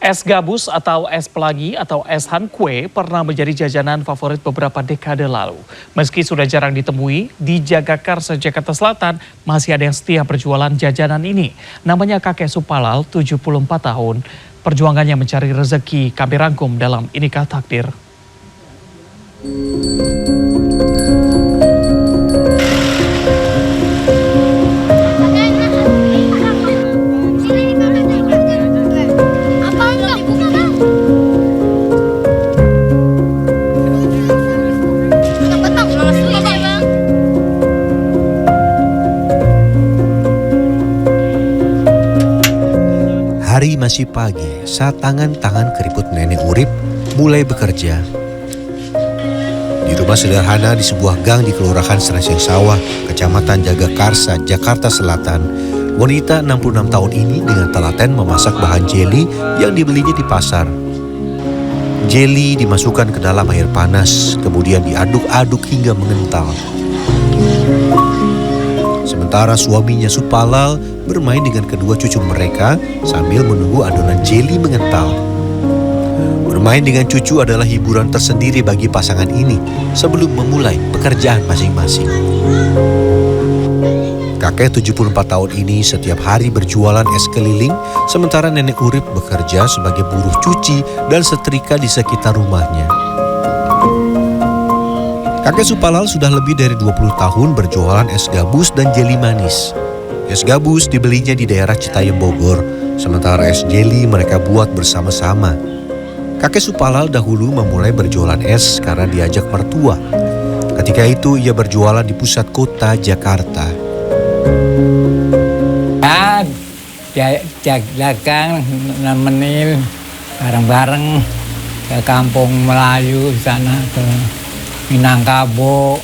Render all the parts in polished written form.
Es gabus atau es pelagi atau es han kue pernah menjadi jajanan favorit beberapa dekade lalu. Meski sudah jarang ditemui, di Jagakarsa, Jakarta Selatan masih ada yang setia berjualan jajanan ini. Namanya kakek Supalal, 74 tahun. Perjuangannya mencari rezeki kami rangkum dalam Inikah Takdir. Hari masih pagi saat tangan-tangan keriput nenek Urip mulai bekerja. Di rumah sederhana di sebuah gang di Kelurahan Serengseng Sawah, Kecamatan Jagakarsa, Jakarta Selatan, wanita 66 tahun ini dengan telaten memasak bahan jeli yang dibelinya di pasar. Jeli dimasukkan ke dalam air panas, kemudian diaduk-aduk hingga mengental. Sementara suaminya Supalal bermain dengan kedua cucu mereka sambil menunggu adonan jeli mengental. Bermain dengan cucu adalah hiburan tersendiri bagi pasangan ini sebelum memulai pekerjaan masing-masing. Kakek 74 tahun ini setiap hari berjualan es keliling, sementara nenek Urip bekerja sebagai buruh cuci dan setrika di sekitar rumahnya. Kakek Supalal sudah lebih dari 20 tahun berjualan es gabus dan jeli manis. Es gabus dibelinya di daerah Citayam, Bogor, sementara es jeli mereka buat bersama-sama. Kakek Supalal dahulu memulai berjualan es karena diajak mertua. Ketika itu ia berjualan di pusat kota Jakarta. Dagang nemenin bareng-bareng ke kampung Melayu sana ke Minangkabau,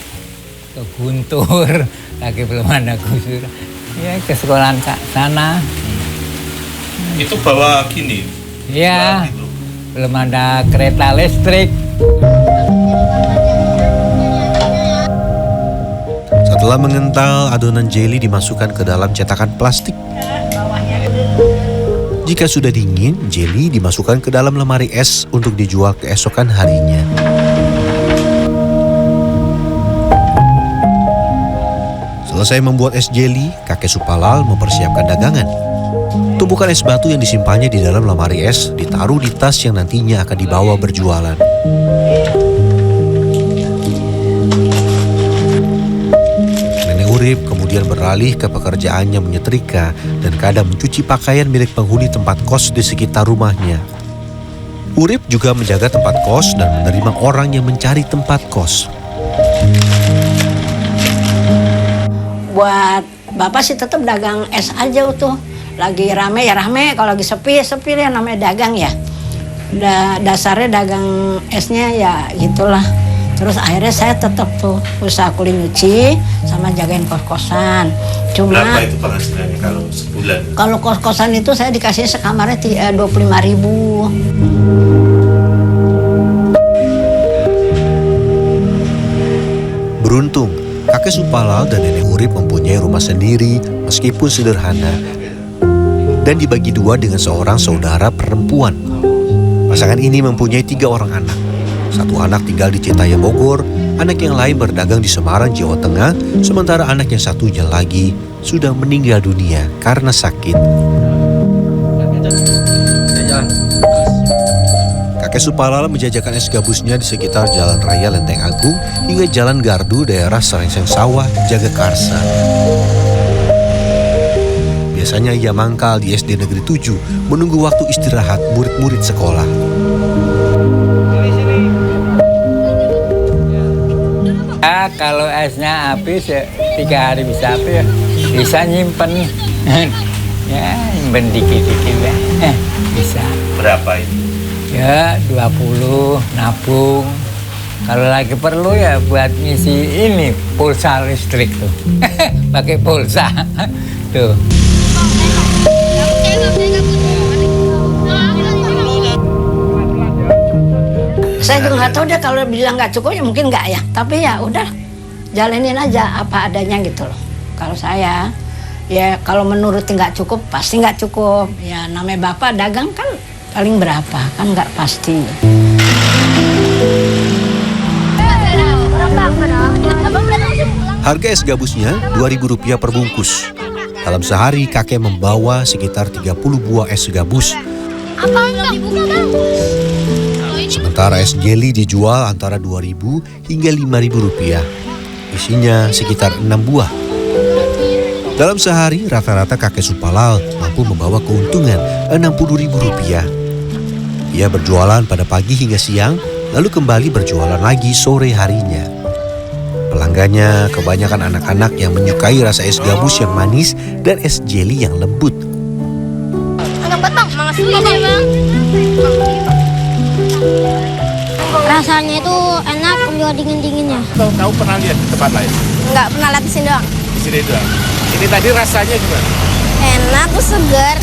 ke Guntur, lagi belum ada gusur. Ya ke sekolahan sana. Itu bawa gini? Iya, belum ada kereta listrik. Setelah mengental, adonan jeli dimasukkan ke dalam cetakan plastik. Jika sudah dingin, jeli dimasukkan ke dalam lemari es untuk dijual keesokan harinya. Selesai membuat es jeli, kakek Supalal mempersiapkan dagangan. Tumpukan es batu yang disimpannya di dalam lemari es ditaruh di tas yang nantinya akan dibawa berjualan. Nenek Urip kemudian beralih ke pekerjaannya menyetrika dan kadang mencuci pakaian milik penghuni tempat kos di sekitar rumahnya. Urip juga menjaga tempat kos dan menerima orang yang mencari tempat kos. Buat bapak sih tetap dagang es aja tuh. Lagi rame ya rame, kalau lagi sepi ya namanya dagang ya. Dasarnya dagang esnya ya gitulah. Terus akhirnya saya tetap tuh usaha kuli nyuci sama jagain kos-kosan. Cuma berapa itu penghasilannya kalau sebulan? Kalau kos-kosan itu saya dikasih sekamarnya 25.000. Beruntung, kakek Supalal dan nenek Urip mempunyai rumah sendiri meskipun sederhana dan dibagi dua dengan seorang saudara perempuan. Pasangan ini mempunyai 3 orang anak. Satu anak tinggal di Citayam, Bogor, anak yang lain berdagang di Semarang, Jawa Tengah, sementara anak yang satunya lagi sudah meninggal dunia karena sakit. Kakek Supalal menjajakan es gabusnya di sekitar Jalan Raya Lenteng Agung hingga Jalan Gardu daerah Serengseng Sawah, Jagakarsa. Biasanya ia mangkal di SD Negeri 7 menunggu waktu istirahat murid-murid sekolah. Kalau esnya habis ya 3 hari bisa habis ya. Bisa nyimpen. Ya nyimpen dikit-dikit ya. Bisa. Berapa itu? Ya 20 nabung. Kalau lagi perlu ya buat ngisi ini pulsa listrik tuh. Pakai pulsa. Tuh. Saya juga nggak tahu deh, kalau bilang nggak cukup ya mungkin nggak ya. Tapi ya udah jalanin aja apa adanya gitu loh. Kalau saya ya kalau menurut nggak cukup pasti nggak cukup. Ya namanya bapak dagang kan paling berapa, kan nggak pasti. Harga es gabusnya Rp2.000 per bungkus. Dalam sehari kakek membawa sekitar 30 buah es gabus. Sementara es jeli dijual antara Rp2.000 hingga Rp5.000. Isinya sekitar 6 buah. Dalam sehari rata-rata kakek Supalal mampu membawa keuntungan Rp60.000. Ia berjualan pada pagi hingga siang, lalu kembali berjualan lagi sore harinya. Pelanggannya kebanyakan anak-anak yang menyukai rasa es gabus yang manis dan es jeli yang lembut. Rasanya itu enak, juga dingin-dinginnya. Tahu pernah lihat di tempat lain? Nggak pernah lihat di sini doang. Di sini doang. Ini tadi rasanya gimana? Enak, terus segar.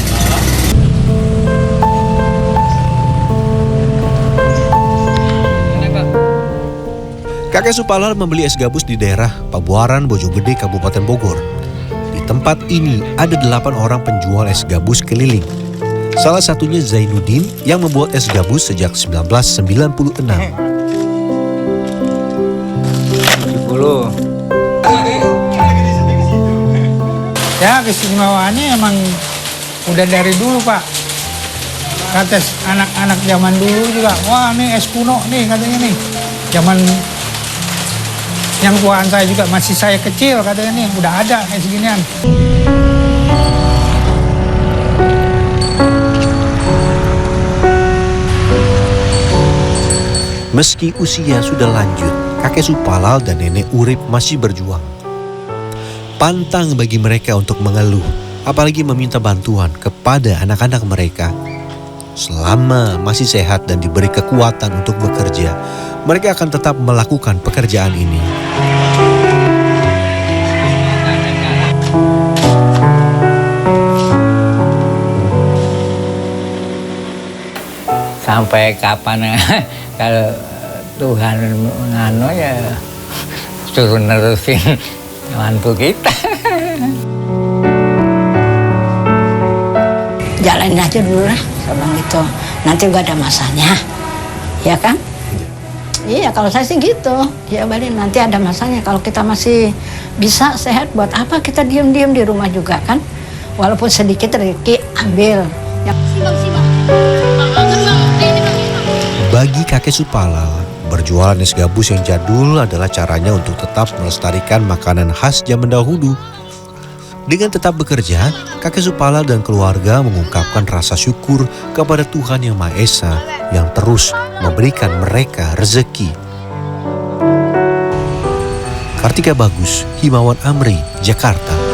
Kakek Supalal membeli es gabus di daerah Pabuaran, Bojonggede, Kabupaten Bogor. Di tempat ini ada 8 orang penjual es gabus keliling. Salah satunya Zainuddin yang membuat es gabus sejak 1996. 70. Ya, keistimewaannya emang udah dari dulu, Pak. Kata anak-anak zaman dulu juga, wah nih es kuno nih katanya nih. Zaman yang tuaan saya juga masih saya kecil katanya nih, udah ada es ginian. Meski usia sudah lanjut, kakek Supalal dan nenek Urip masih berjuang. Pantang bagi mereka untuk mengeluh, apalagi meminta bantuan kepada anak-anak mereka. Selama masih sehat dan diberi kekuatan untuk bekerja, mereka akan tetap melakukan pekerjaan ini. Sampai kapan kalau Tuhan ngano ya suruh nerusin mantu kita. Jalanin aja dulu lah, sebelum itu. Nanti juga ada masanya, ya kan? Iya, kalau saya sih gitu. Ya balik nanti ada masanya. Kalau kita masih bisa sehat, buat apa kita diem-diem di rumah juga kan? Walaupun sedikit rezeki ambil. Ya. Bagi kakek Supalal, berjualan es gabus yang jadul adalah caranya untuk tetap melestarikan makanan khas zaman dahulu. Dengan tetap bekerja, kakek Supalal dan keluarga mengungkapkan rasa syukur kepada Tuhan Yang Maha Esa yang terus memberikan mereka rezeki. Kartika Bagus, Himawan Amri, Jakarta.